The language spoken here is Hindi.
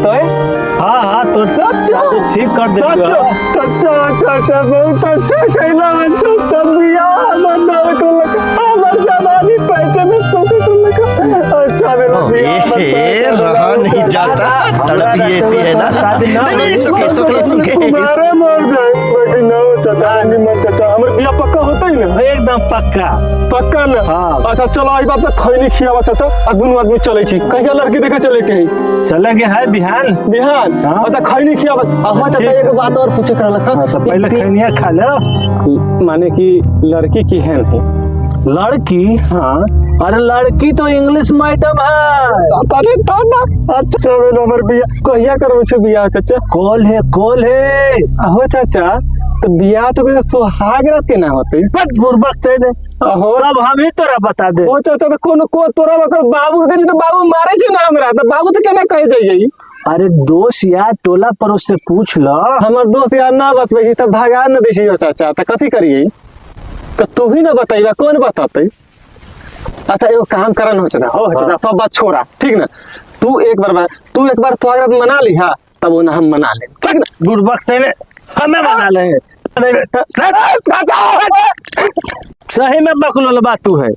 तो हाँ हाँ तो ठीक कर देंगे। चाचा बहुत अच्छा कहला चाचा बिया मनावे को लगा हमर जवानी पैसे में तो लगा अच्छा मेरा बिया रहा नहीं जाता, तड़प ही ऐसी है ना। नहीं सुखे सुखे सुखे मारे मर जाए लेकिन ना चाचा नहीं मत चाचा हमर बिया पक्का होता ही ना एकदम पक्का पक्का ना। हाँ। अच्छा चलो आई बाप तक खैनी खियावा चाचा आ दुनू आदमी चले छी कहिया लड़की देखे चले के है चलेंगे है बिहान। बिहान हाँ। अच्छा खैनी खियावा आवा चाचा एक बात और पूछे कर लखा तो पहले खैनिया खा लो। माने कि लड़की की है नहीं लड़की? हाँ अरे लड़की तो इंग्लिश मैडम है। अरे दादा अच्छा मेरा हमर बिया कहिया करबे छ बिया चाचा कॉल है। आहो चाचा तो बिया तो कोई सुहाग रात के ना होते बस बुर्बक तेरे आहो सब हम ही तोरा बता दे। ओ चाचा तो कोनो को तोरा ओकर बाबू के तो बाबू मारे छ ना हमरा तो बाबू तो केना कह जाइए। अरे दोस्त यार टोला पड़ोस से पूछ लो। हमर दोस्त यार ना बतबै त भगा न देसी चाचा त कथि करिए तो तू ही ना बताइबा कौन बताते। अच्छा एगो काम करन हो चाचा हो चाचा सब बात छोड़ा ठीक ना तू एक बार स्वागत मना ली हां तब वो ना हम मना ले ठीक ना बुर्बक तेरे हमें मना ले। सही में बकलोल बात तू है।